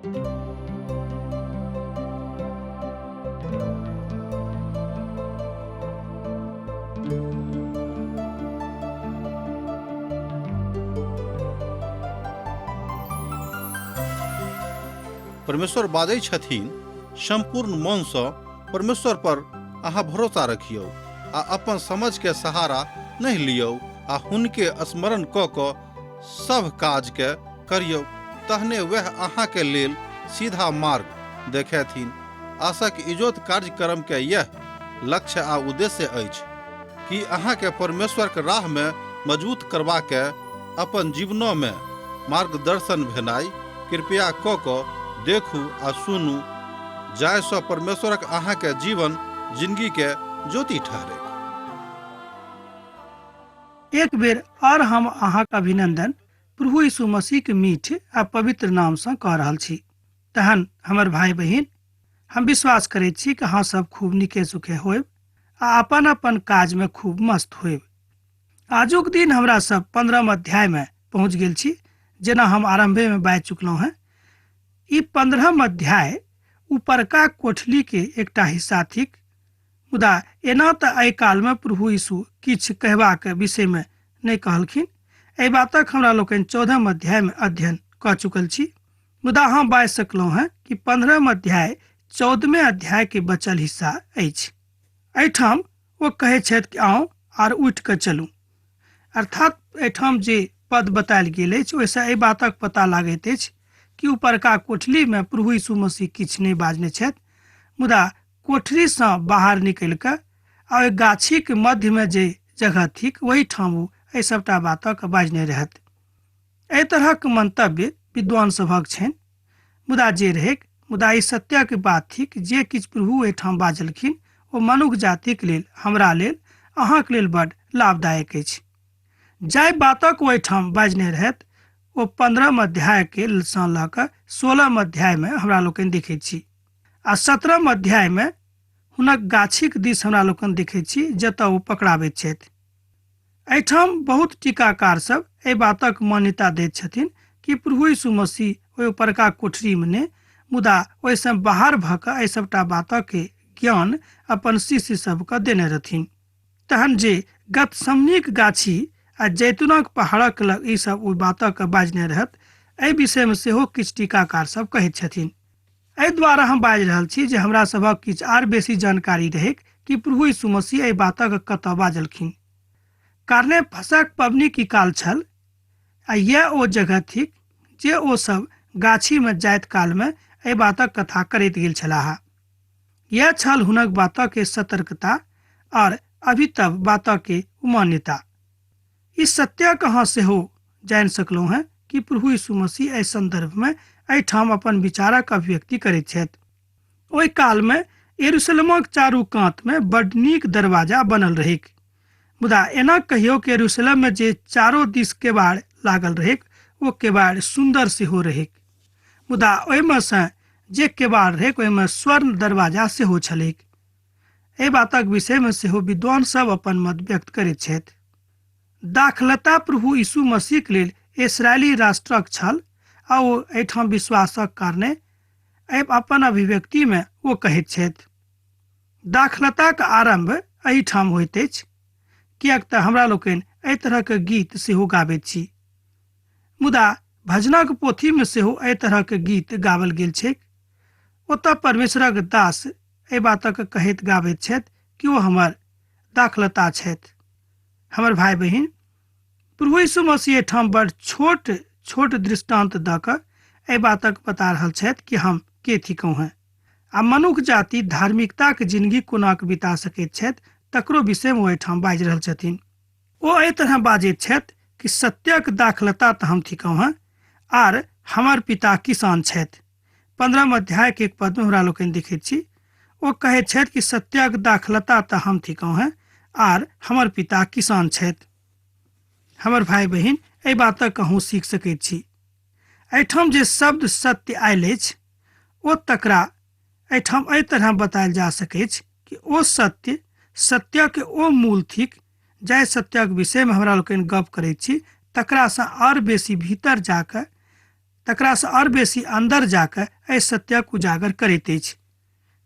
परमेश्वर बाजै छथिन, संपूर्ण मन से परमेश्वर पर अहाँ भरोसा रखियो आ अपन समझ के सहारा नहीं लियो आ हुनके स्मरण क के सब काज के करियो, तहने वह अहाँ के लेल सीधा मार्ग देखेथिन। आशा के इजोत कार्यक्रम के यह लक्ष्य आ उद्देश्य अछि कि अहाँ के परमेश्वर के राह में मजबूत करबा के अपन जीवनों में मार्गदर्शन भेनाई। कृपया क के देखू आ सुनू, जाय सो परमेश्वरक अहाँ के जीवन जिंदगी के ज्योति ठहरे। एक बेर और हम अहाँ के अभिनंदन प्रभु यीशु मसीह के मीठ आ पवित्र नाम से कह रहल छी। तहन हमर भाई बहिन, हम विश्वास करे छी कि अहाँ सब खूब नीके सुखे होएब आ अपन अपन काज में खूब मस्त होएब। आजुक दिन हमरा सब 15 अध्याय में पहुंच गेल छी, जेना हम आरंभे में बाज चुकलहुं हैं। ई 15 अध्याय ऊपरका कोठली के एकटा हिस्सा थिक, मुदा एना तऽ एहि काल में प्रभु यीशु किछु कहबा के विषय में नहीं कहलखिन। एहि बातक हमरा लोकनि 14 अध्याय में अध्ययन कऽ चुकल छी, मुदा हम बाजि सकलहुं हैं कि 15 अध्याय 14वें अध्याय के बचल हिस्सा अछि। एहिठाम वो कहे छथि कि आओ आर उठ कऽ चलू, अर्थात एहिठाम जे पद बतायल गेल अछि ओहिसँ एहि बातक पता लागैत अछि कि ऊपरका कोठली में प्रभु यीशु मसीह किछु नहीं बाजने छथि, मुदा कोठरी से बाहर निकल कऽ आ ओहि गाछी के मध्य में जे जगह थिक वही ठाम ओ एहि सबटा बातक बाजने रहत। एहि तरहक मंतव्य विद्वान सभक छनि, मुदा जे रहेक, मुदा ई सत्य के बात थिक जे किछु प्रभु एहिठाम बाजलखिन ओ मनुष्य जाति के लेल, हमरा लेल, अहाँ के लेल बड़ लाभदायक अछि। जाहि बातक ओ एहिठाम बाजने रहत ओ 15 अध्याय के सँ लऽ कऽ 16 अध्याय में हमरा लोकनि देखैत छी आ 17 अध्याय में हुनक गाछीक दिस हमरा लोकनि देखैत छी जतऽ ओ पकड़ाबैत छथि। एहिठाम बहुत टीकाकार सब एहि बातक मान्यता दैत छथिन कि प्रभु यीशु मसीह ओहि ऊपरका कोठरी में ने, मुदा ओहिसँ बाहर भऽ कऽ एहि सबटा बातक के ज्ञान अपन शिष्य सबके देने रहथिन। तहन जे गतसमनीक गाछी आ जैतूनक पहाड़क लग ई सब ओहि बातक बाजने रहत, एहि विषय में सेहो किछु टीकाकार सब कहैत छथिन। एहि द्वारा हम बाजि रहल छी जे हमरा सभक किछु आर बेसी जानकारी रहेक कि प्रभु यीशु मसीह एहि बातक कतऽ बाजलखिन। कारणे फसक पबनी की काल छल आ यह ओ जगह थिक जे ओ सब गाछी में जाइत काल में एहि बातक कथा करैत गेल छलाह। यह छल हुनक बातक के सतर्कता और अभी तब बातक के मान्यता। इस सत्य कहाँ से हो जान सकलो हैं कि प्रभु यीशु मसीह एहि संदर्भ में एहिठाम अपन विचारक अभिव्यक्ति करैत छथि। ओहि काल में यरूशलेमक चारू कात में बड़ नीक दरवाजा बनल रहेक, मुदा एना कहियो कि यरूशलेम में जे चारो दिस केबाड़ लागल रहेक वो केबाड़ सुंदर सेहो रहेक, मुदा ओहिमे से जे केबाड़ रहेक ओहिमे स्वर्ण दरवाजा सेहो छलेक। एहि बातक विषय में सेहो विद्वान सब अपन मत व्यक्त करैत छथि। दाखलता प्रभु यीशु मसीह के लेल इस्राएली राष्ट्रक छल आ ओ एहिठाम विश्वासक कारणे अपन अभिव्यक्ति में वो कहैत छथि। दाखलताक आरंभ एहिठाम होइत अछि, किएक तऽ हमरा लोकनि एहि तरहक गीत सेहो गाबैत छी, मुदा भजनक पोथी में सेहो एहि तरहक गीत गावल गेल छैक। ओतऽ परमेश्वरक दास एहि बातक कहैत गाबैत छथि कि वो हमर दाखलता छथि। हमर भाई बहिन, प्रभु यीशु मसीह एहिठाम बड़ छोट छोट दृष्टांत दऽ कऽ एहि बातक बता रहल छथि कि हम के थिकहुँ हैं आ मनुष्य जाति धार्मिकताक जिंदगी कोना बिता सकैत छथि तकरो विषय में एहिठाम बाजि रहल छथिन। ओ एहि तरह बाजैत छथि कि सत्यक दाखलता तऽ हम थिकहुँ हैं आर हमर पिता किसान छथि। 15 अध्याय के एक पद में हमरा लोकनि देखैत छी, ओ कहैत छथि कि सत्यक दाखलता तऽ हम थिकहुँ हैं आर हमर पिता किसान छथि। हमर भाई बहिन, एहि बातक अहूँ सीख सकैत छी। एहिठाम जे शब्द सत्य आयल अछि ओ तकरा एहिठाम एहि तरह बतायल जा सकैत अछि कि ओ सत्य के ओ मूल थिक जाहि सत्यक विषय में हमरा लोकनि गप करैत छी तकरासँ और बेसी भीतर जाकर तकरा से और बेसी अंदर जाकर एहि सत्यक उजागर करैत अछि।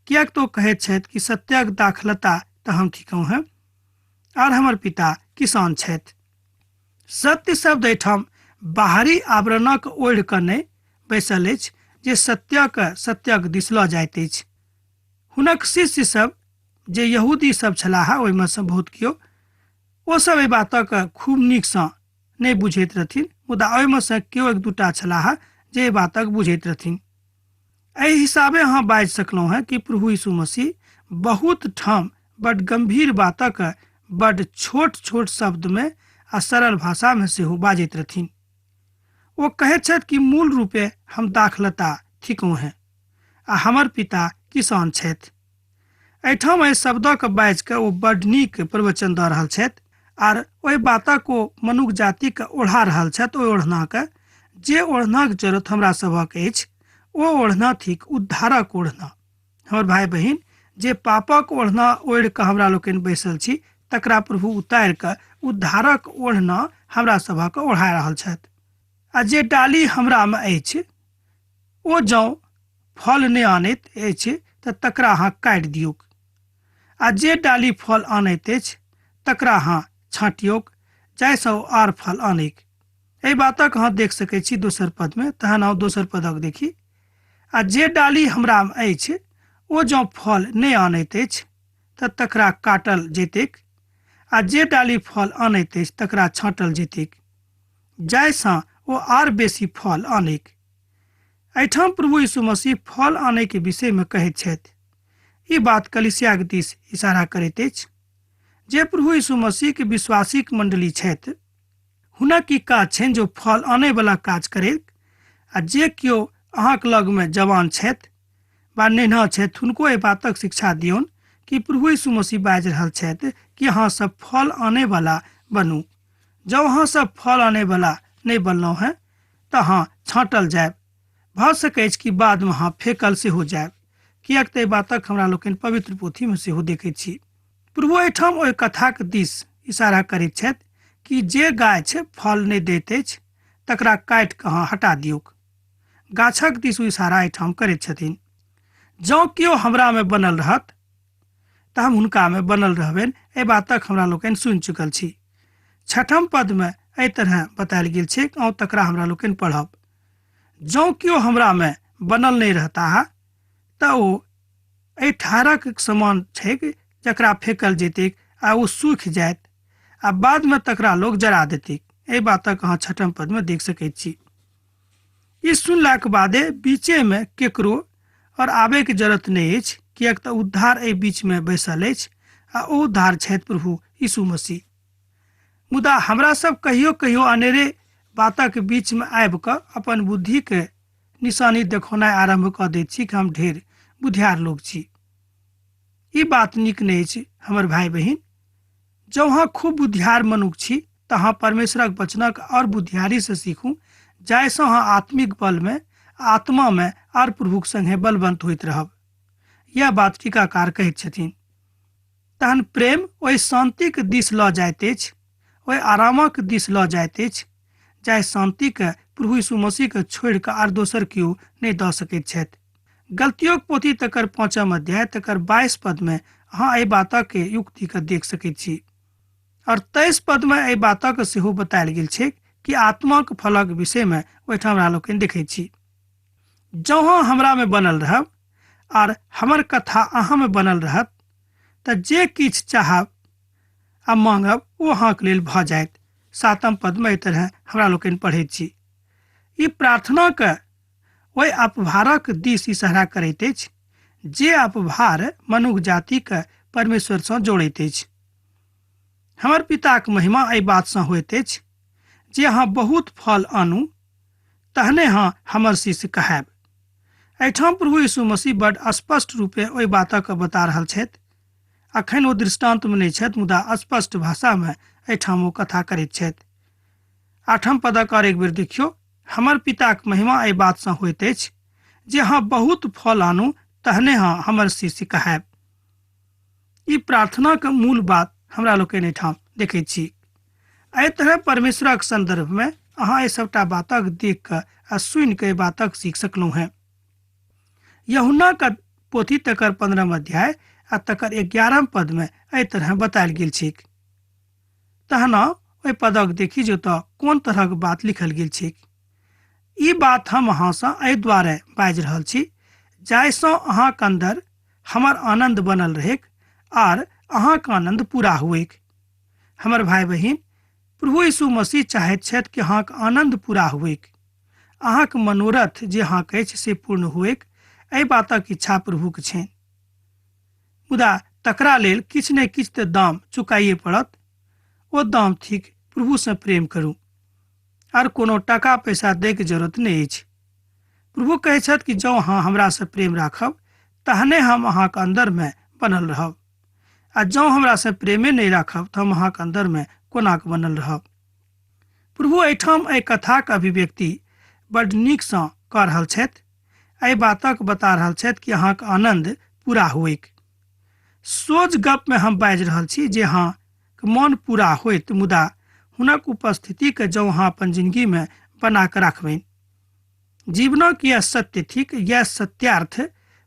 किएक तो कहैत छथि कि सत्यक दाखलता तऽ हम थिकहुँ हैं और हमर पिता किसान छथि। सत्य शब्द एहिठाम बाहरी आवरणक ओढ़ि कऽ नहि बैसल अछि जे सत्यक दिस लऽ जाइत अछि। हुनक शिष्य सब जे यहूदी सब छलाह, ओहिमे सँ बहुत कियो, ओ सब एहि बातक खूब नीकसँ नहि बुझैत रहथिन, मुदा ओहिमे सँ केओ एक दूटा छलाह जे एहि बातक बुझैत रहथिन। एहि हिसाबे अहाँ बाजि सकलहुँ हैं कि प्रभु यीशु मसीह बहुत ठाम बड गंभीर बातक बड छोट छोट शब्द में आ सरल भाषा में सेहो बाजैत रहथिन। ओ कहैत छथि कि मूल रूपे हम दाखलता थिकहुँ हैं आ हमर पिता किसान छथि। एहिठाम एहि शब्दक बाजि कऽ ओ बड नीक प्रवचन दऽ रहल छथि आर ओहि बातक ओ मनुख जातिके ओढ़ा रहल छथि। ओहि ओढ़नाके जे ओढ़नाक जरूरत हमरा सभक अछि, ओ ओढ़ना थिक उद्धारक ओढ़ना। हमर भाई बहिन, जे पापक ओढ़ना ओढ़ि कऽ हमरा लोकनि बैसल छी, तकरा प्रभु उतारि कऽ उद्धारक ओढ़ना हमरा सभक ओढ़ा रहल छथि। आ जे डाली हमरा में अछि, ओ जँ फल नहि आनैत अछि तऽ तकरा अहाँ काटि दियौक, आ जे डाली फल आनैत अछि तकरा अहाँ छाँटियौक, जाहिसँ ओ आर फल आनैक। एहि बातक अहाँ देख सकैत छी दोसर पद में। तहन आउ दोसर पदक देखी। आ जे डाली हमरा में अछि, ओ जँ फल नहि आनैत अछि तऽ तकरा काटल जेतैक, आ जे डाली फल आनैत अछि तकरा छाँटल जेतैक, जाहिसँ ओ आर बेसी फल आनैक। एहिठाम प्रभु यीशु मसीह फल आनय के विषय में कहैत छथि। ई बात कलीसियाक दिस इशारा करैत अछि। जे प्रभु यीशु मसीह के विश्वासीक मंडली छथि, हुनक ई काज छनि जो फल आनय वाला काज करैक। आ जे केओ अहाँक लग में जवान छथि वा नेना छथि, हुनको एहि बातक शिक्षा दियौन कि प्रभु यीशु मसीह बाजि रहल छथि कि अहाँ सब फल आने वाला बनू। जब अहाँ सब फल आने वाला नहीं बनलहुँ हैं तऽ अहाँ छाँटल जायब, भऽ सकै अछि कि बाद में अहाँ फेकल सेहो जायब। किएक तऽ एहि बातक हमरा लोकनि पवित्र पोथी में सेहो देखैत छी। प्रभु एहिठाम ओहि कथाक दिस इशारा करैत छथि कि जे गाछ फल नहि दैत अछि तकरा काटि कऽ अहाँ हटा दियौक। गाछक दिस ओ इशारा एहिठाम करैत छथिन। जँ केओ हमरा में बनल रहत तऽ हम हुनका में बनल रहबनि। एहि बातक हमरा लोकनि सुनि चुकल छी। छठम पद में एहि तरह बतायल गेल छै, अहाँ तकरा हमरा लोकनि पढ़ब। जँ केओ हमरा में बनल नहीं रहता है तऽ ओ एहि ठारक समान छै जकरा फेकल जेतैक आ ओ सूखि जायत आ बाद में तकरा लोग जरा देतैक। एहि बातक अहाँ छठम पद में देख सकैत छी। ई सुनलाक बादे बीचे में केकरो और आबे के जरूरत नहीं अछि, किएक तऽ उद्धार एहि बीच में बैसल अछि आ ओ उद्धार छथि प्रभु यीशु मसीह। मुदा हमरा सब कहियो कहियो अनेरे बातक बीच में आबि कऽ अपन बुद्धि के निशानी देखौनाइ आरंभ कऽ दैत छी कि हम ढेर बुद्धियार लोग छी। ई बात नीक नहीं अछि हमर भाई बहिन। जँ अहाँ खूब बुद्धियार मनुख छी तऽ अहाँ परमेश्वरक वचनक और बुद्धियारी से सीखू, जाहिसँ अहाँ आत्मिक बल में, आत्मा में और प्रभुक संगे बलवंत होइत रहब। यह बात टीकाकार कहैत छथिन। तहन प्रेम ओहि शांतिक दिस लऽ जाइत अछि, ओहि आरामक दिस लऽ जाइत अछि, जाहि शांति के प्रभु यीशु मसीह के छोड़ि कऽ आर दोसर केओ नहीं दऽ सकैत छथि। गलतियों पोथी तकर 5 अध्याय तकर 22 पद में अहाँ एहि बातक युक्ति के देख सकैत छी। और 23 पद में एहि बातक सेहो बतायल गेल छै कि आत्माक फलक विषय में ओहिठाम हमरा लोकनि देखैत छी। जँ अहाँ हमरा में बनल रहब और हमर कथा अहाँ में बनल रहत तऽ जे किछु चाहब आ मांगब ओ अहाँक लेल भऽ जायत। 7 पद में एहि तरह हमरा लोकनि पढ़ैत छी। ई प्रार्थना के ओहि अपभारक दिस इशारा करैत अछि जे अपभार मनुष्य जाति के परमेश्वर सँ जोड़ैत अछि। हमर पिताक महिमा एहि बात सँ होइत अछि जे अहाँ बहुत फल आनू, तहने अहाँ हमर शिष्य कहायब। एहिठाम प्रभु यीशु मसीह बड स्पष्ट रूपे ओहि बातक बता रहल छथि। अखन ओ दृष्टांत में नहीं छथि, मुदा स्पष्ट भाषा में एहिठाम ओ कथा करैत छथि। 8 पदक और एक बेर देखियो। हमर पिताक महिमा एहि बात सँ होइत अछि जे अहाँ बहुत फल आनू, तहने अहाँ हमर शिष्य कहायब। ई प्रार्थना के मूल बात हमरा लोकनि एहिठाम देखैत छी। एहि तरह परमेश्वरक संदर्भ में अहाँ एहि सबटा बातक देख कऽ आ सुनि के बातक सीख सकलहुँ हैं। यूहन्ना का पोथी तकर 15 अध्याय आ तकर 11 पद में एहि तरह बतायल गेल छैक। तहना ओहि पदक देखी जो तऽ कोन तरहक बात लिखल गेल छैक। ई बात हम अहाँसँ एहि दुआरे बाजि रहल छी जाहिसँ अहाँक अन्दर हमर आनंद बनल रहेक आर अहाँक आनंद पूरा हुएक। हमर भाई बहिन, प्रभु यीशु मसीह चाहैत छथि कि अहाँक आनंद पूरा हुएक, अहाँक मनोरथ जे अहाँक अछि से पूर्ण हुएक। एहि बातक इच्छा प्रभुक छनि, मुदा तकरा लेल किछु ने किछु तऽ दाम चुकाइए पड़त। ओ दाम थिक प्रभुसँ प्रेम करू, आर कोनो टाका पैसा दैके जरूरत नहि अछि। प्रभु कहै छथि कि जँ अहाँ हमरासँ प्रेम राखब तहने हम अहाँक अन्दरमे बनल रहब, आ जँ हमरासँ प्रेमे नहि राखब तऽ हम अहाँक अन्दरमे कोनाक बनल रहब। प्रभु एहिठाम एहि कथाक अभिव्यक्ति बड्ड नीकसँ कऽ रहल छथि। एहि बातक बता रहल छथि कि अहाँक आनंद पूरा हुएक। सोझ गपमे हम बाजि रहल छी जे अहाँक मन पूरा होइत, मुदा हुनक उपस्थितिके जँ अहाँ अपन जिंदगीमे बना कऽ रखबनि। जीवनक यह सत्य थिक, यह सत्यार्थ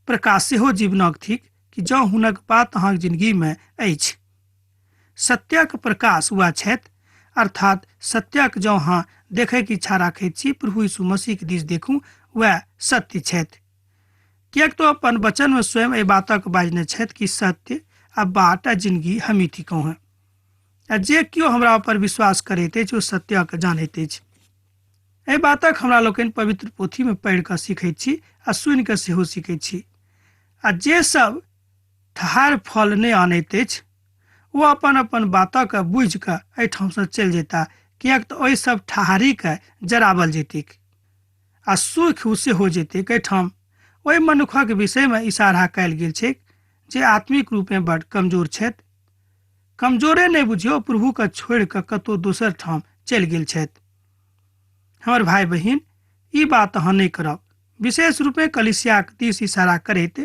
प्रकाश सेहो जीवनक थिक कि जँ हुनक बात अहाँक जिंदगीमे अछि। सत्यक प्रकाश वह छथि, अर्थात सत्यक जँ अहाँ देखैके इच्छा राखैत छी, प्रभु यीशु मसीहके दिस देखू, वह सत्य छथि। किएक तो अपन वचनमे स्वयं एहि बातक बाजने छथि कि सत्य आ बाट आ जिंदगी हमही थिकहुँ हैं। आ जे केओ हमरा पर विश्वास करैत अछि ओ सत्यक जानैत अछि। एहि बातक हमरा लोकनि पवित्र पोथीमे पढ़ि कऽ सीखैत छी आ सुनि कऽ सेहो सीखैत छी। आ जे सब ठहार फल नहि आनैत अछि ओ अपन अपन बातक बुझि कऽ एहिठामसँ चलि जेता, किएक तऽ ओहि सब ठहारीके जरावल जेतैक आ सुख सेहो जेतैक। एहिठाम ओहि मनुखक विषयमे इशारा कयल गेल छैक जे आत्मिक रूपमे बड्ड कमजोर छथि। कमजोरे नहि बुझियौ, प्रभुके छोड़ि कऽ कतहु दोसर ठाम चलि गेल छथि। हमर भाई बहिन, ई बात अहाँ नहि करब। विशेष रूपे कलीसियाक दिस इशारा करैत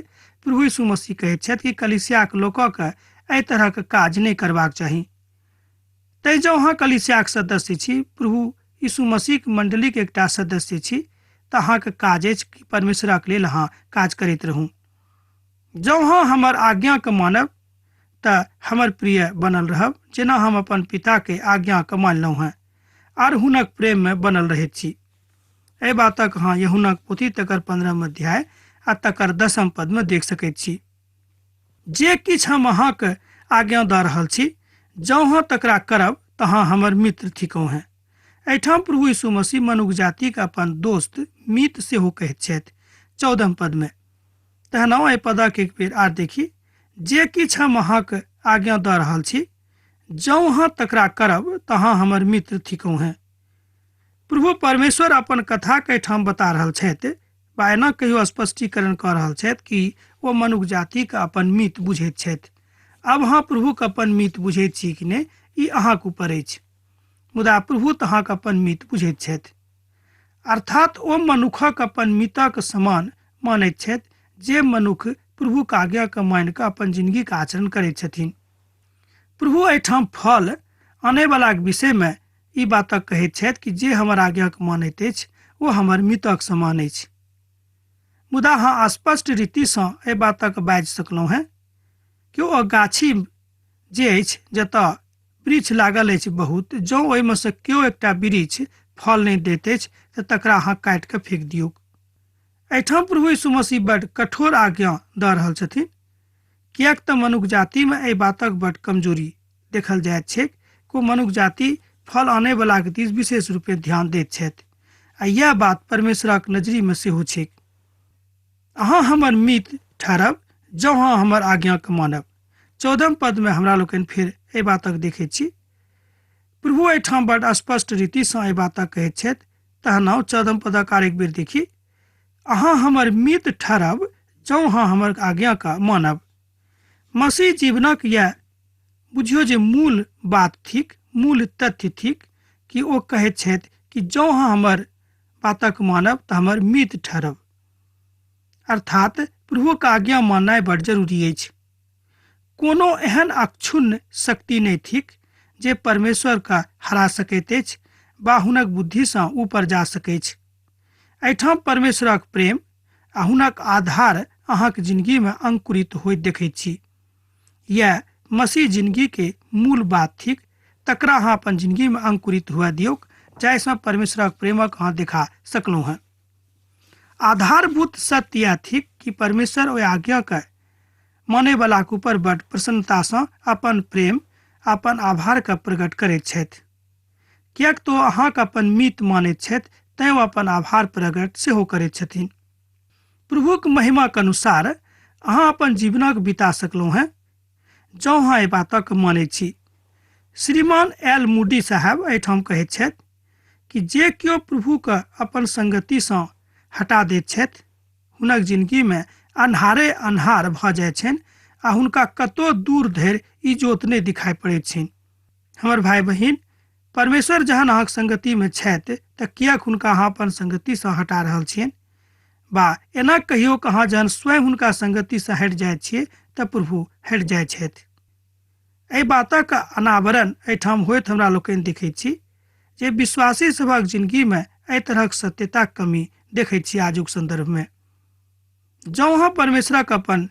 प्रभु यीशु मसीह कहैत छथि कि कलीसियाक लोकक एहि तरहक काज नहि करबाक चाही। तैँ जँ अहाँ कलीसियाक सदस्य छी, प्रभु यीशु मसीहक मंडलीके एकटा सदस्य छी, तऽ अहाँके काज अछि कि परमेश्वरक लेल अहाँ काज करैत रहू। जँ अहाँ हमर आज्ञाके मानब तऽ हमर प्रिय बनल रहब, जेना हम अपन पिताके आज्ञाके मानलहुँ हैं आर हुनक प्रेममे बनल रहैत छी। एहि बातक अहाँ यूहन्नाक पोथी तकर 15 अध्याय आ तकर 10 पदमे देख सकैत छी। जे किछु हम अहाँके आज्ञा दऽ रहल छी, जँ अहाँ तकरा करब तऽ अहाँ हमर मित्र थिकहुँ हैं। एहिठाम प्रभु यीशु मसीह मनुष्य जातिके अपन दोस्त मित्र सेहो कहैत छथि 14 पदमे। तहना एहि पदक एक बेर आर देखी, जे किछु हम अहाँके आज्ञा दऽ रहल छी, जँ अहाँ तकरा करब तऽ अहाँ हमर मित्र थिकहुँ हैं। प्रभु परमेश्वर अपन कथाके एहिठाम बता रहल छथि, वा एना कहियो स्पष्टीकरण कऽ रहल छथि कि ओ मनुष्य जातिके अपन मित्र बुझैत छथि। आब अहाँ प्रभुके अपन मित्र बुझैत छी कि नहि, ई अहाँके ऊपर अछि, मुदा प्रभु तऽ अहाँके अपन मित्र बुझैत छथि। अर्थात ओ मनुखक अपन मित्रक समान मानैत छथि जे मनुख प्रभुके आज्ञाके मानि कऽ अपन जिंदगीके आचरण करैत छथिन। प्रभु एहिठाम फल आनयवलाक विषयमे ई बातक कहैत छथि कि जे हमर आज्ञाके मानैत अछि ओ हमर मित्रक समान अछि। मुदा अहाँ स्पष्ट रीतिसँ एहि बातक बाजि सकलहुँ हैं कि ओ गाछी जे अछि जतऽ वृक्ष लागल अछि बहुत, जँ ओहिमे से केओ एकटा वृक्ष फल नहि दैत अछि तऽ तकरा अहाँ काटि कऽ फेंक दियौ। एहिठाम प्रभु यीशु मसीह बड्ड कठोर आज्ञा दऽ रहल छथिन, किएक तऽ मनुष्य जातिमे एहि बातक बड्ड कमजोरी देखल जाइत छैक कि मनुष्य जाति फल आनयवलाके दिस विशेष रूपे ध्यान दैत छथि, आ यह बात परमेश्वरक नजरीमे सेहो छैक। अहाँ हमर मित्र ठहरब जँ अहाँ हमर आज्ञाके मानब। 14 पदमे हमरा लोकनि फेर एहि बातक देखैत छी। प्रभु एहिठाम बड्ड स्पष्ट रीतिसँ एहि बातक कहैत छथि। तहना 14 पदक आर एक बेर देखी, अहाँ हमर मित्र ठहरब जँ अहाँ हमर आज्ञाके मानब। मसीह जीवनक यह बुझियो जे मूल बात थिक, मूल तथ्य थिक कि ओ कहैत छथि कि जँ अहाँ हमर बातक मानब तऽ हमर मित्र ठहरब। अर्थात प्रभुके आज्ञा माननाइ बड्ड जरूरी अछि। कोनो एहन अक्षुण्ण शक्ति नहि थिक जे परमेश्वरके हरा सकैत अछि वा हुनक बुद्धिसँ ऊपर जा सकैत अछि। एहिठाम परमेश्वरक प्रेम आ हुनक आधार अहाँक जिंदगी में अंकुरित होइत देखैत छी। यह मसीह जिंदगी के मूल बात थिक, तकरा अहाँ अपन जिंदगी में अंकुरित हुआ दियौक, जाहिसँ परमेश्वरक प्रेमक अहाँ देखा सकलहुँ हैं। आधारभूत सत्य यह थिक कि परमेश्वर ओहि आज्ञा के माने वाला के ऊपर बड़ प्रसन्नता से अपन प्रेम अपन आभार के प्रकट करैत छथि। किएक तो अहाँके अपन मित मानैत छथि तैं ओ अपन आभार प्रकट सेहो करैत छथिन। प्रभुक महिमा के अनुसार अहाँ अपन जीवनक बिता सकलहुँ हैं जँ अहाँ एहि बातक मानैत छी। श्रीमान एल मूडी साहब एहिठाम कहैत छथि कि जे केओ प्रभुके अपन संगतिसँ हटा दैत छथि हुनक जिंदगी में अन्हारे अन्हार भऽ जाइत छनि आ हुनका कतौ दूर धरि इजोत नहि दिखाई पड़ैत छनि। हमर भाई बहिन, परमेश्वर जहन अहाँक संगति में छथि तऽ किएक हुनका अहाँ अपन संगतिसँ हटा रहल छियनि? बा एना कहियो कि अहाँ जहन स्वयं हुनका संगतिसँ हटि जाइत छियै तऽ प्रभु हटि जाइत छथि। एहि बातक अनावरण एहिठाम होइत हमरा लोकनि देखैत छी जे विश्वासी सभक जिंदगी में एहि तरहक सत्यताक कमी देखैत छी। आजुक संदर्भ में जँ अहाँ परमेश्वरक अपन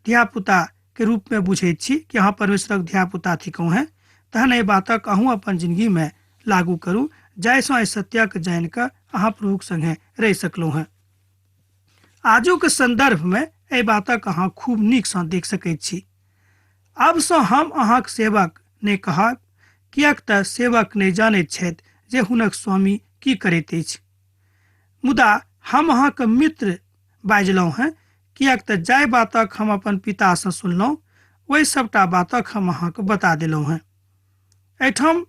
धियापुता के रूप में बुझैत छी कि अहाँ परमेश्वरक धियापुता थिकहुँ हैं, तहन एहि बातक अहूँ अपन जिंदगी में लागू करू, जाहिसँ एहि सत्यक जानि कऽ अहाँ प्रभुक संगे रहि सकलहुँ हैं। आजुक संदर्भ में एहि बातक अहाँ खूब नीकसँ देख सकैत छी। आबसँ हम अहाँक सेवक नहि कहब, किएक तऽ सेवक नहि जानैत छथि जे हुनक स्वामी की करैत अछि, मुदा हम अहाँके मित्र बाजलहुँ हैं, किएक तऽ जाहि बातक हम अपन पितासँ सुनलहुँ ओहि सभटा बातक हम अहाँके बता देलहुँ हैं। एहिठाम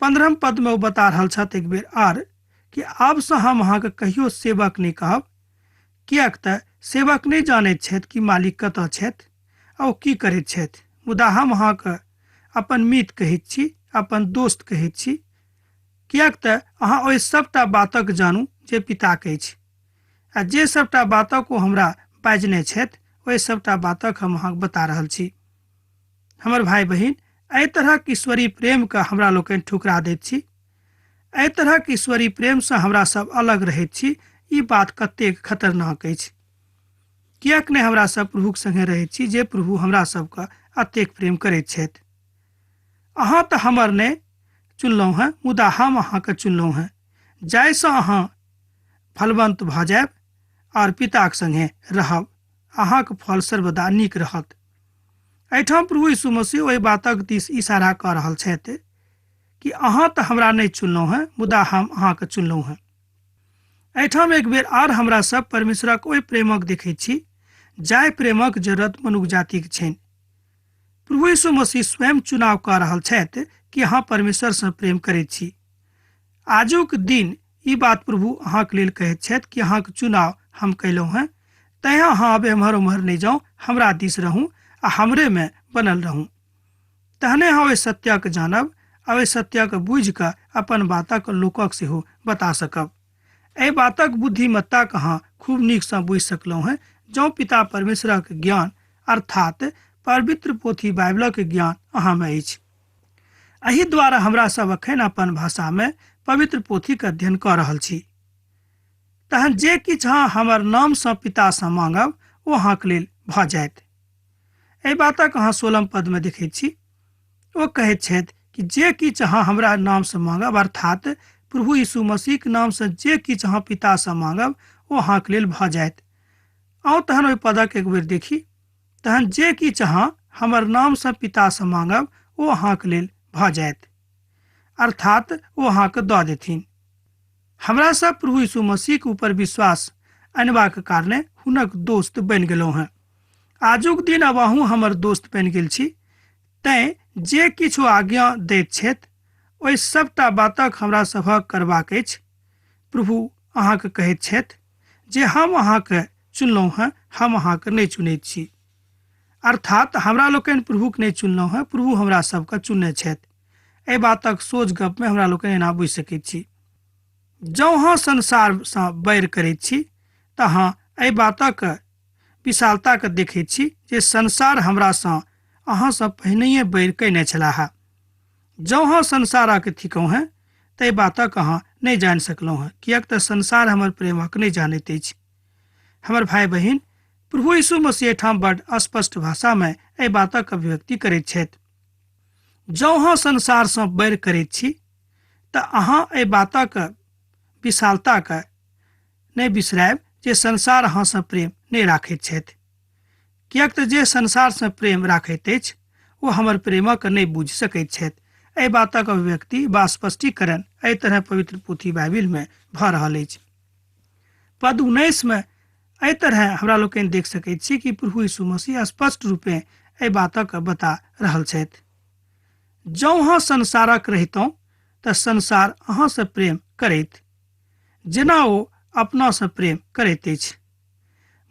15 पद में ओ बता रहल छथि एक बेर आर कि आबसँ हम अहाँके कहियो सेवक नहि कहब, किएक तऽ सेवक नहि जानैत छथि कि मालिक कतऽ छथि आ ओ की करैत छथि, मुदा हम अहाँके अपन मित्र कहैत छी, अपन दोस्त कहैत छी, किएक तऽ अहाँ ओहि सभटा बातक जानू जे पिताक अछि, आ जे सभटा बातक ओ हमरा बाजने छथि ओहि सभटा बातक हम अहाँके बता रहल छी। हमर भाई बहिन, एहि तरहक ईश्वरीय प्रेम के हमरा लोकनि ठुकरा दैत छी। एहि तरहक ईश्वरीय प्रेम से हमरा सब अलग रहैत छी। ई बात कतेक खतरनाक अछि। किएक नहि हमरा सब प्रभुक संगे रहैत छी जे प्रभु हमरा सबके अतेक प्रेम करैत छथि। अहाँ तऽ हमर नहि चुनलहुँ हैं, मुदा हम अहाँके चुनलहुँ हैं, जाहिसँ अहाँ फलवंत भऽ जायब और पिताक संगे रहब। अहाँके फल सर्वदा नीक रहत। एहिठाम प्रभु यीशु मसीह ओहि बातक दिस इशारा कऽ रहल छथि कि अहाँ तऽ हमरा नहि चुनलहुँ हैं, मुदा हम अहाँके चुनलहुँ हैं। एहिठाम एक बेर आर हमरा सब परमेश्वरक ओहि प्रेमक देखैत छी जाहि प्रेमक जरूरत मनुष्य जातिक छनि। प्रभु यीशु मसीह स्वयं चुनाव कऽ रहल छथि कि अहाँ परमेश्वरसँ प्रेम करैत छी। आजुक दिन ई बात प्रभु अहाँके लेल कहैत छथि कि अहाँके चुनाव हम कयलहुँ हैं, तैँ अहाँ अब एम्हर उम्हर नहि जाउ, हमरा दिस रहूँ आ हमरे में बनल रहूँ। तहने अहाँ ओहि सत्यक जानब आ ओहि सत्यक बुझि कऽ अपन बातक लोकक सेहो बता सकब। एहि बातक बुद्धिमत्ताक अहाँ खूब नीकसँ बुझि सकलहुँ हैं जँ पिता परमेश्वरक ज्ञान अर्थात पवित्र पोथी बाइबलक ज्ञान अहाँ में अछि। एहि द्वारा हमरा सब अखन अपन भाषा में पवित्र पोथीके अध्ययन कऽ रहल छी। तहन जे किछु अहाँ हमर नामसँ पितासँ मांगब ओ अहाँके लेल भऽ जायत। एहि बातक अहाँ 16 पद में देखैत छी। ओ कहैत छथि कि जे किछु अहाँ हमरा नामसँ मांगब अर्थात प्रभु यीशु मसीहके नामसँ जे किछु अहाँ पितासँ मांगब ओ अहाँके लेल भऽ जायत। आउ तहन ओहि पदक एक बेर देखी। तहन जे किछु अहाँ हमर नामसँ पितासँ मांगब ओ अहाँके लेल भऽ जायत, अर्थात ओ अहाँके दऽ देथिन। हमरा सब प्रभु यीशु मसीहके ऊपर विश्वास अनबाक कारणे हुनक दोस्त बनि गेलहुँ हैं। आजुक दिन अब अहूँ हमर दोस्त बनि गेल छी। तैँ जे किछु आज्ञा दैत छथि ओहि सभटा बातक हमरा सभक करबाक अछि। प्रभु अहाँके कहैत छथि जे हम अहाँके चुनलहुँ हैं, हम अहाँके नहि चुनैत छी, अर्थात हमरा लोकनि प्रभुके नहि चुनलहुँ हैं, प्रभु हमरा सबके चुनने छथि। एहि बातक सोझ गप में हमरा लोकनि एना बुझि सकैत छी। जँ अहाँ संसारसँ बैर करैत छी तऽ अहाँ एहि बातक विशालताके देखैत छी जे संसार हमरासँ अहाँसँ पहिनहिए बैर कयने छलाह। जँ अहाँ संसारक थिकहुँ हैं तऽ एहि बातक अहाँ नहीं जान सकलहुँ हैं, किएक तऽ संसार हमर प्रेमक नहीं जानैत अछि। हमर भाई बहिन, प्रभु यीशु मसीह ठाम बड़ स्पष्ट भाषा में एहि बातक अभिव्यक्ति करैत छथि। जँ अहाँ संसारसँ बैर करैत छी तऽ अहाँ एहि बातक विशालताके नहि बिसरायब जे संसार अहाँसँ प्रेम नहि राखैत छथि। किएक तऽ जे संसारसँ प्रेम राखैत अछि ओ हमर प्रेमक नहि बुझि सकैत छथि। एहि बातक अभिव्यक्ति वा स्पष्टीकरण एहि तरह पवित्र पोथी बाइबिल में भऽ रहल अछि। पद 19 में एहि तरह हमरा लोकनि देख सकैत छी कि प्रभु यीशु मसीह स्पष्ट रूपे एहि बातक बता रहल छथि। जँ अहाँ संसारक रहितहुँ तऽ संसार अहाँसँ प्रेम करैत जेना ओ अपनासँ प्रेम करैत अछि।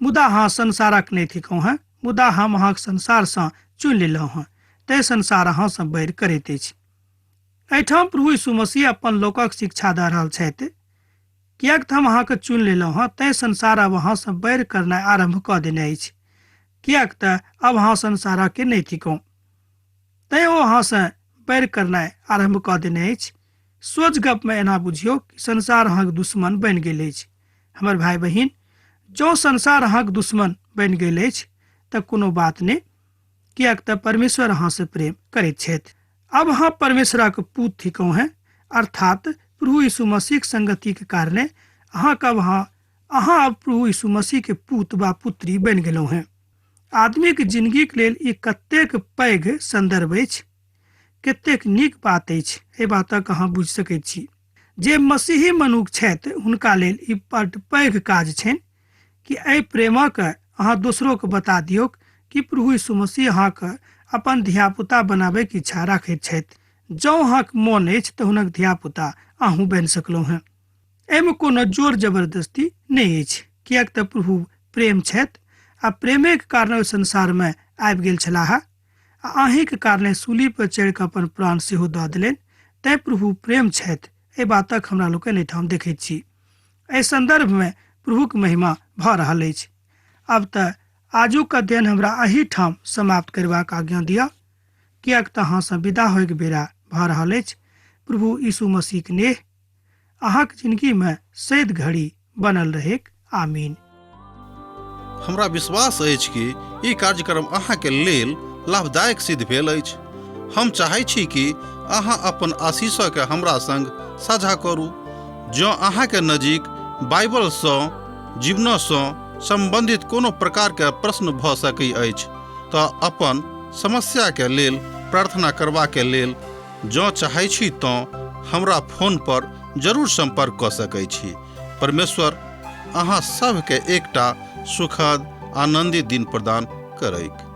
मुदा अहाँ संसारक नहि थिकहुँ हैं, मुदा हम अहाँक संसारसँ चुनि लेलहुँ हैं, तैँ संसार अहाँसँ बैर करैत अछि। एहिठाम प्रभु यीशु मसीह अपन लोकक शिक्षा दऽ रहल छथि। किएक तऽ हम अहाँके चुनि लेलहुँ हैं, तैँ संसार अब अहाँसँ बैर करनाइ आरम्भ कऽ देने अछि। किएक तऽ अब अहाँ संसारके नहि थिकहुँ, तैँ ओ अहाँसँ बैर करनाइ आरम्भ कऽ देने अछि। सोच गप में एना बुझियौ कि संसार अहाँक दुश्मन बनि गेल अछि। हमर भाई बहिन, जँ संसार अहाँक दुश्मन बनि गेल अछि तऽ कोनो बात नहि, किएक तऽ परमेश्वर अहाँसँ प्रेम करैत छथि। अब अहाँ परमेश्वरक पूत थिकहुँ हैं, अर्थात प्रभु यीशु मसीहक संगति के कारणे अहाँ अब प्रभु यीशु मसीह के पूत वा पुत्री बनि गेलहुँ हैं। आदमी के जिंदगी के लेल ई कतेक पैघ संदर्भ अछि, कतेक नीक बात अछि। एहि बातक अहाँ बुझि सकैत छी। जे मसीही मनुष्य छथि हुनका लेल ई बड्ड पैघ काज छनि कि एहि प्रेमक अहाँ दोसरो के बता दियौ कि प्रभु यीशु मसीह अहाँके अपन धियापुता बनाबैके इच्छा राखैत छथि। जँ अहाँके मोन अछि तऽ हुनक धियापुता अहूँ बनि सकलहुँ हैं। एहिमे कोनो जोर जबरदस्ती नहि अछि, किएक तऽ प्रभु प्रेम छथि आ प्रेमेके कारण ओहि संसारमे आबि गेल छलाह आ अहींके कारणे सूली पर चढ़ि कऽ अपन प्राण सेहो दऽ देलनि। तैँ प्रभु प्रेम छथि। एहि बातक हमरा लोकनि एहिठाम देखैत छी। एहि संदर्भमे प्रभुक महिमा भऽ रहल अछि। अब तऽ आजुक अध्ययन हमरा एही ठाम समाप्त करबाक आज्ञा दिअ, किएक तऽ अहाँसँ विदा होइके बेरा भऽ रहल अछि। प्रभु यीशु मसीहके नेह अहाँक जिंदगीमे सैद घड़ी बनल रहेक। आमीन। हमरा विश्वास अछि कि ई कार्यक्रम अहाँके लेल लाभदायक सिद्ध भेल अछि। हम चाहै छी कि अहाँ अपन आशीषके हमरा संग साझा करू। जँ अहाँके नजीक बाइबलसँ जीवनसँ संबंधित कोनो प्रकारके प्रश्न भऽ सकैत अछि तऽ अपन समस्याके लेल प्रार्थना करबाके लेल जँ चाहै छी तऽ हमरा फोन पर जरूर संपर्क कऽ सकैत छी। परमेश्वर अहाँ सबके एकटा सुखद आनंदित दिन प्रदान करैक।